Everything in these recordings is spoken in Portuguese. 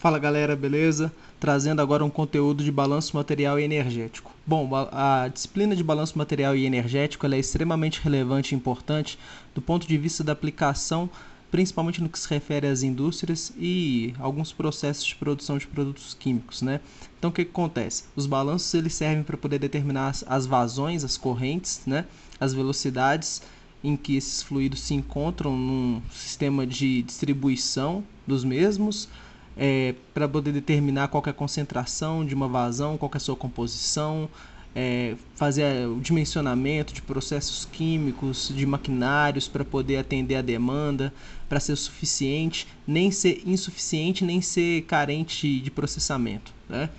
Fala galera, beleza? Trazendo agora um conteúdo de balanço material e energético. Bom, a disciplina de balanço material e energético ela é extremamente relevante e importante do ponto de vista da aplicação, principalmente no que se refere às indústrias e alguns processos de produção de produtos químicos, né? Então o que acontece? Os balanços eles servem para poder determinar as vazões, as correntes, né? As velocidades em que esses fluidos se encontram num sistema de distribuição dos mesmos, para poder determinar qual é a concentração de uma vazão, qual é a sua composição, fazer o dimensionamento de processos químicos, de maquinários para poder atender a demanda, para ser suficiente, nem ser insuficiente, nem ser carente de processamento, né?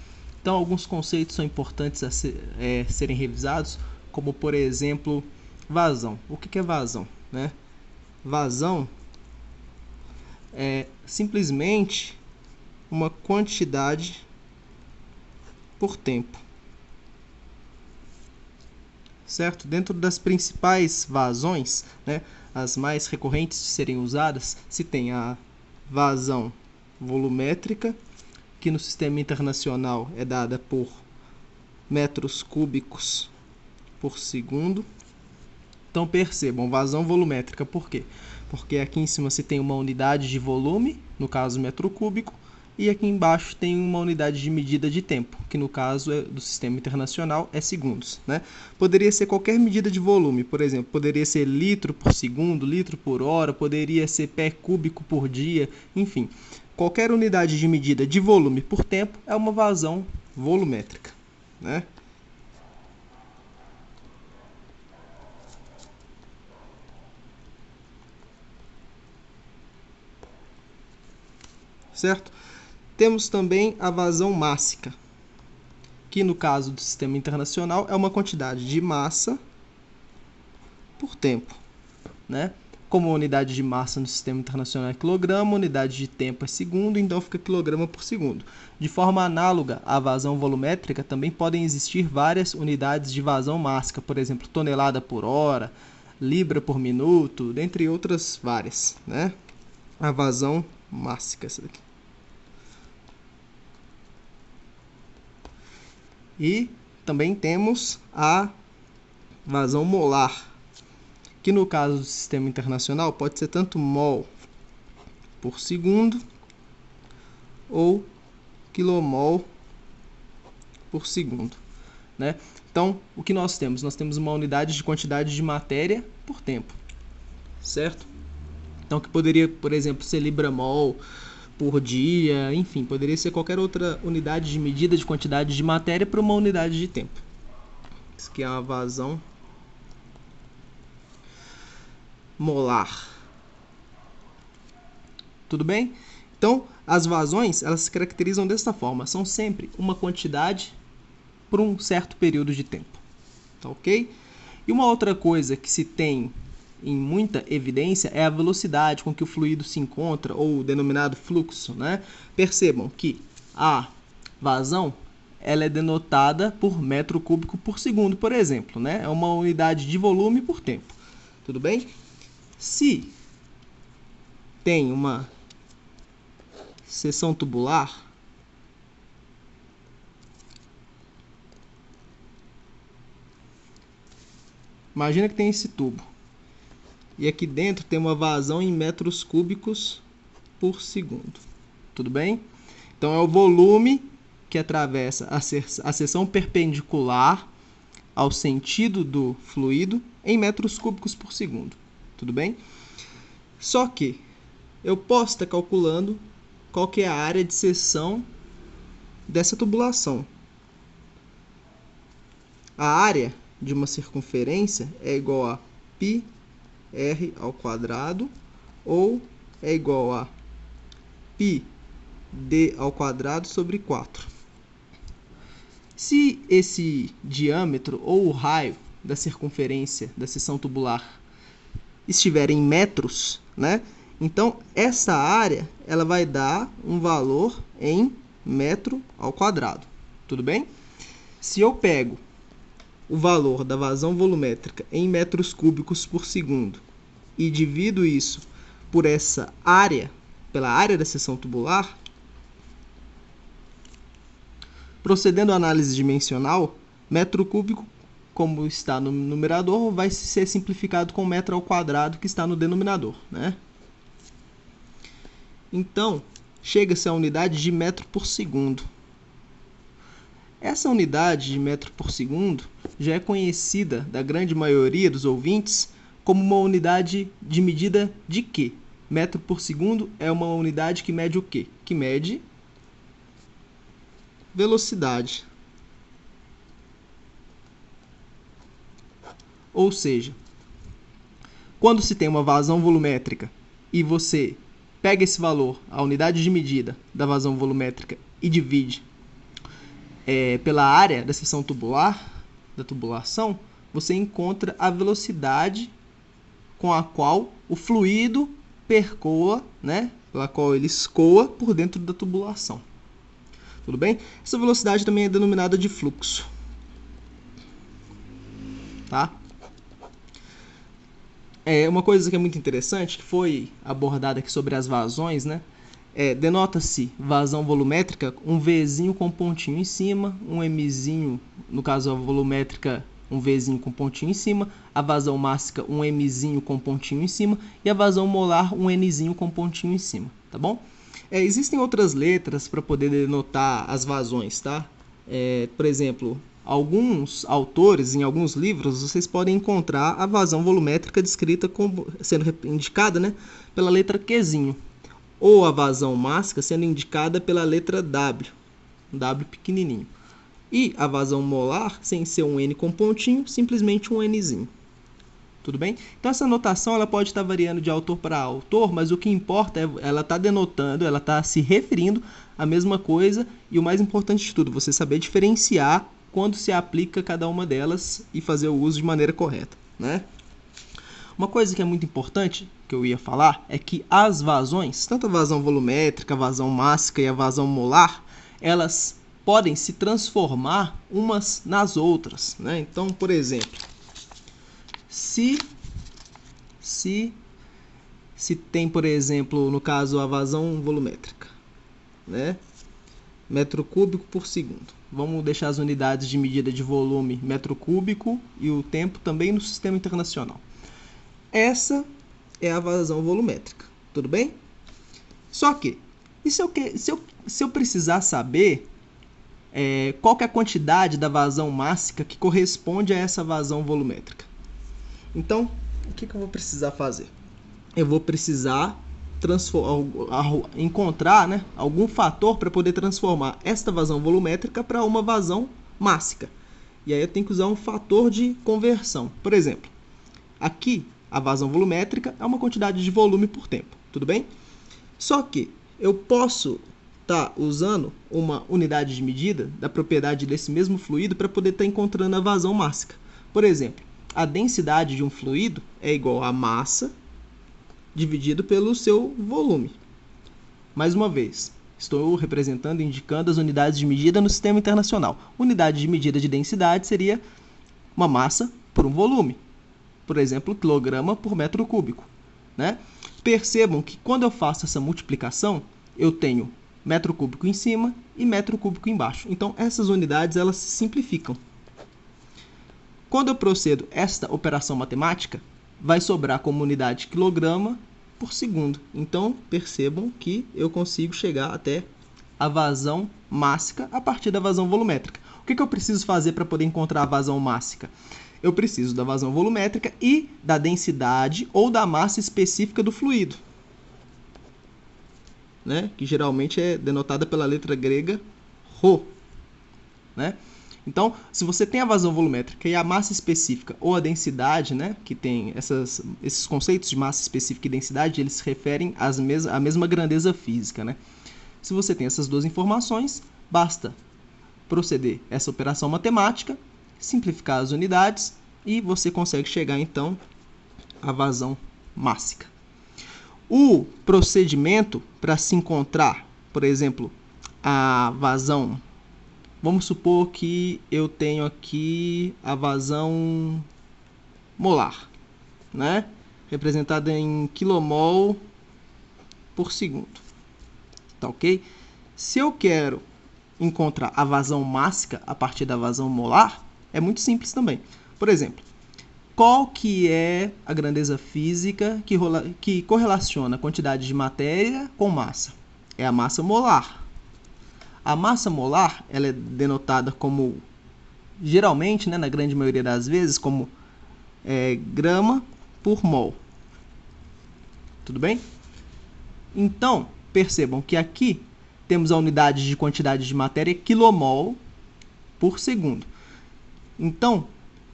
Então, alguns conceitos são importantes a serem revisados, como, por exemplo, vazão. O que é vazão, né? Vazão é simplesmente uma quantidade por tempo, certo? Dentro das principais vazões, né, as mais recorrentes de serem usadas, se tem a vazão volumétrica, que no sistema internacional é dada por metros cúbicos por segundo. Então percebam, vazão volumétrica, por quê? Porque aqui em cima se tem uma unidade de volume, no caso metro cúbico, e aqui embaixo tem uma unidade de medida de tempo, que no caso do sistema internacional é segundos, né? Poderia ser qualquer medida de volume, por exemplo, poderia ser litro por segundo, litro por hora, poderia ser pé cúbico por dia, enfim. Qualquer unidade de medida de volume por tempo é uma vazão volumétrica, né? Certo? Temos também a vazão mássica, que no caso do sistema internacional é uma quantidade de massa por tempo, né? Como a unidade de massa no sistema internacional é quilograma, unidade de tempo é segundo, então fica quilograma por segundo. De forma análoga à vazão volumétrica, também podem existir várias unidades de vazão mássica, por exemplo, tonelada por hora, libra por minuto, dentre outras várias, né? A vazão mássica, essa daqui. E também temos a vazão molar, que no caso do sistema internacional pode ser tanto mol por segundo ou quilomol por segundo, né? Então, o que nós temos? Nós temos uma unidade de quantidade de matéria por tempo, certo? Então, que poderia, por exemplo, ser libra-mol por dia, enfim, poderia ser qualquer outra unidade de medida de quantidade de matéria para uma unidade de tempo. Isso aqui é uma vazão molar. Tudo bem? Então, as vazões, elas se caracterizam desta forma. São sempre uma quantidade por um certo período de tempo. Tá ok? E uma outra coisa que se tem em muita evidência é a velocidade com que o fluido se encontra, ou o denominado fluxo, né? Percebam que a vazão ela é denotada por metro cúbico por segundo, por exemplo, né? É uma unidade de volume por tempo. Tudo bem? Se tem uma seção tubular, imagina que tem esse tubo. E aqui dentro tem uma vazão em metros cúbicos por segundo. Tudo bem? Então é o volume que atravessa a seção perpendicular ao sentido do fluido em metros cúbicos por segundo. Tudo bem? Só que eu posso estar calculando qual que é a área de seção dessa tubulação. A área de uma circunferência é igual a πr ao quadrado ou é igual a πd ao quadrado sobre 4. Se esse diâmetro ou o raio da circunferência da seção tubular estiver em metros, né? Então essa área ela vai dar um valor em metro ao quadrado. Tudo bem? Se eu pego o valor da vazão volumétrica em metros cúbicos por segundo e divido isso por essa área, pela área da seção tubular, Procedendo à análise dimensional, metro cúbico, como está no numerador, vai ser simplificado com metro ao quadrado, que está no denominador, né? Então, chega-se à unidade de metro por segundo. Essa unidade de metro por segundo já é conhecida da grande maioria dos ouvintes como uma unidade de medida de quê? Metro por segundo é uma unidade que mede o quê? Que mede velocidade. Ou seja, quando se tem uma vazão volumétrica e você pega esse valor, a unidade de medida da vazão volumétrica, e divide pela área da seção tubular, da tubulação, você encontra a velocidade com a qual o fluido percoa, né, pela qual ele escoa por dentro da tubulação. Tudo bem? Essa velocidade também é denominada de fluxo. Tá? Uma coisa que é muito interessante, que foi abordada aqui sobre as vazões, né? Denota-se vazão volumétrica, um Vzinho com pontinho em cima, um Mzinho, no caso a volumétrica, um Vzinho com pontinho em cima, a vazão mássica, um Mzinho com pontinho em cima, e a vazão molar, um Nzinho com pontinho em cima, tá bom? Existem outras letras para poder denotar as vazões, tá? Por exemplo, alguns autores, em alguns livros, vocês podem encontrar a vazão volumétrica descrita sendo indicada, né, pela letra Qzinho, ou a vazão mássica sendo indicada pela letra W, W pequenininho. E a vazão molar, sem ser um N com pontinho, simplesmente um Nzinho. Tudo bem? Então essa notação ela pode estar variando de autor para autor, mas o que importa é ela está denotando, ela está se referindo à mesma coisa, e o mais importante de tudo, você saber diferenciar quando se aplica cada uma delas e fazer o uso de maneira correta, né? Uma coisa que é muito importante, que eu ia falar, é que as vazões, tanto a vazão volumétrica, a vazão mássica e a vazão molar, elas podem se transformar umas nas outras, né? Então, por exemplo, se tem, por exemplo, no caso, a vazão volumétrica, né? Metro cúbico por segundo. Vamos deixar as unidades de medida de volume metro cúbico e o tempo também no sistema internacional. Essa é a vazão volumétrica, tudo bem? Só que, e se eu precisar saber qual que é a quantidade da vazão mássica que corresponde a essa vazão volumétrica? Então, o que eu vou precisar fazer? Eu vou precisar encontrar, né, algum fator para poder transformar esta vazão volumétrica para uma vazão mássica. E aí eu tenho que usar um fator de conversão. Por exemplo, aqui a vazão volumétrica é uma quantidade de volume por tempo, tudo bem? Só que eu posso estar usando uma unidade de medida da propriedade desse mesmo fluido para poder estar encontrando a vazão mássica. Por exemplo, a densidade de um fluido é igual a massa dividido pelo seu volume. Mais uma vez, estou representando e indicando as unidades de medida no sistema internacional. Unidade de medida de densidade seria uma massa por um volume. Por exemplo, quilograma por metro cúbico, né? Percebam que quando eu faço essa multiplicação, eu tenho metro cúbico em cima e metro cúbico embaixo. Então, essas unidades elas se simplificam. Quando eu procedo esta operação matemática, vai sobrar como unidade quilograma por segundo. Então, percebam que eu consigo chegar até a vazão mássica a partir da vazão volumétrica. O que eu preciso fazer para poder encontrar a vazão mássica? Eu preciso da vazão volumétrica e da densidade ou da massa específica do fluido, né? Que geralmente é denotada pela letra grega ρ, né? Então, se você tem a vazão volumétrica e a massa específica ou a densidade, né, que tem esses conceitos de massa específica e densidade, eles se referem à mesma grandeza física, né? Se você tem essas duas informações, basta proceder essa operação matemática, simplificar as unidades e você consegue chegar, então, à vazão mássica. O procedimento para se encontrar, por exemplo, a vazão. Vamos supor que eu tenho aqui a vazão molar, né? Representada em kmol por segundo. Tá ok? Se eu quero encontra a vazão mássica a partir da vazão molar, é muito simples também. Por exemplo, qual que é a grandeza física que correlaciona a quantidade de matéria com massa? É a massa molar. A massa molar ela é denotada como, geralmente, né, na grande maioria das vezes, como grama por mol. Tudo bem? Então, percebam que aqui temos a unidade de quantidade de matéria quilomol por segundo. Então,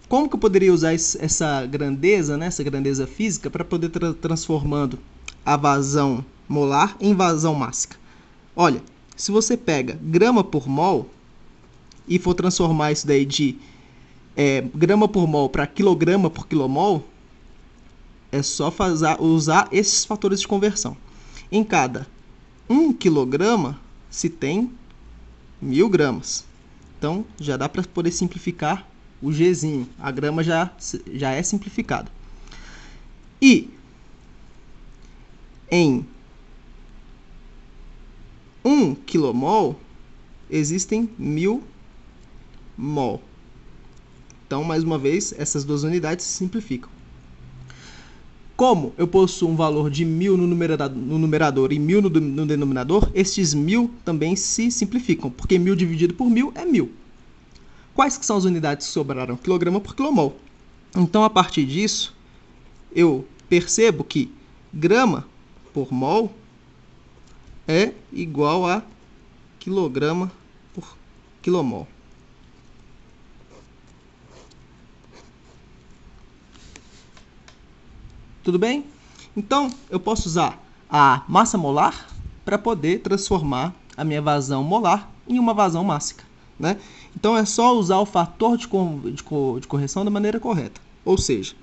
como que eu poderia usar essa grandeza, né, essa grandeza física, para poder transformando a vazão molar em vazão mássica? Olha, se você pega grama por mol e for transformar isso daí de grama por mol para quilograma por quilomol, é só usar esses fatores de conversão. Em cada 1 quilograma se tem 1000 gramas. Então, já dá para poder simplificar o Gzinho. A grama já é simplificada. E em 1 quilomol existem 1000 mol. Então, mais uma vez, essas duas unidades se simplificam. Como eu possuo um valor de 1000 no numerador e 1000 no denominador, estes 1000 também se simplificam, porque 1000 dividido por 1000 é 1000. Quais que são as unidades que sobraram? Quilograma por quilomol. Então, a partir disso, eu percebo que grama por mol é igual a quilograma por quilomol. Tudo bem? Então, eu posso usar a massa molar para poder transformar a minha vazão molar em uma vazão mássica, né? Então, é só usar o fator de correção da maneira correta. Ou seja,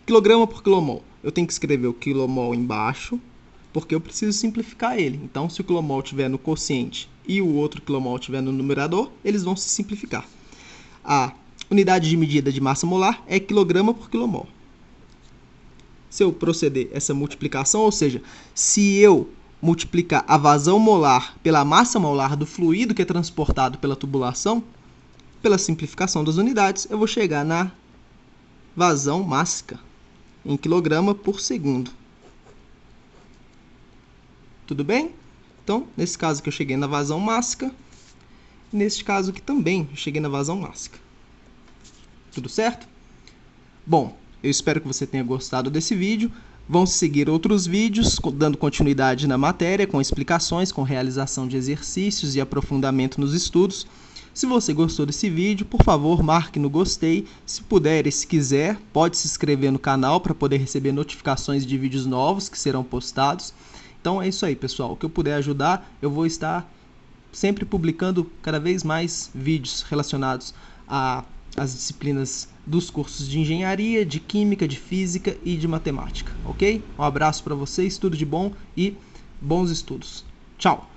quilograma por quilomol. Eu tenho que escrever o quilomol embaixo, porque eu preciso simplificar ele. Então, se o quilomol estiver no quociente e o outro quilomol estiver no numerador, eles vão se simplificar. A unidade de medida de massa molar é quilograma por quilomol. Se eu proceder essa multiplicação, ou seja, se eu multiplicar a vazão molar pela massa molar do fluido que é transportado pela tubulação, pela simplificação das unidades, eu vou chegar na vazão mássica em quilograma por segundo. Tudo bem? Então, nesse caso aqui eu cheguei na vazão mássica, e neste caso aqui também eu cheguei na vazão mássica. Tudo certo? Bom, eu espero que você tenha gostado desse vídeo. Vão seguir outros vídeos dando continuidade na matéria, com explicações, com realização de exercícios e aprofundamento nos estudos. Se você gostou desse vídeo, por favor, marque no gostei. Se puder e se quiser, pode se inscrever no canal para poder receber notificações de vídeos novos que serão postados. Então é isso aí, pessoal. O que eu puder ajudar, eu vou estar sempre publicando cada vez mais vídeos relacionados às disciplinas dos cursos de engenharia, de química, de física e de matemática, ok? Um abraço para vocês, tudo de bom e bons estudos. Tchau!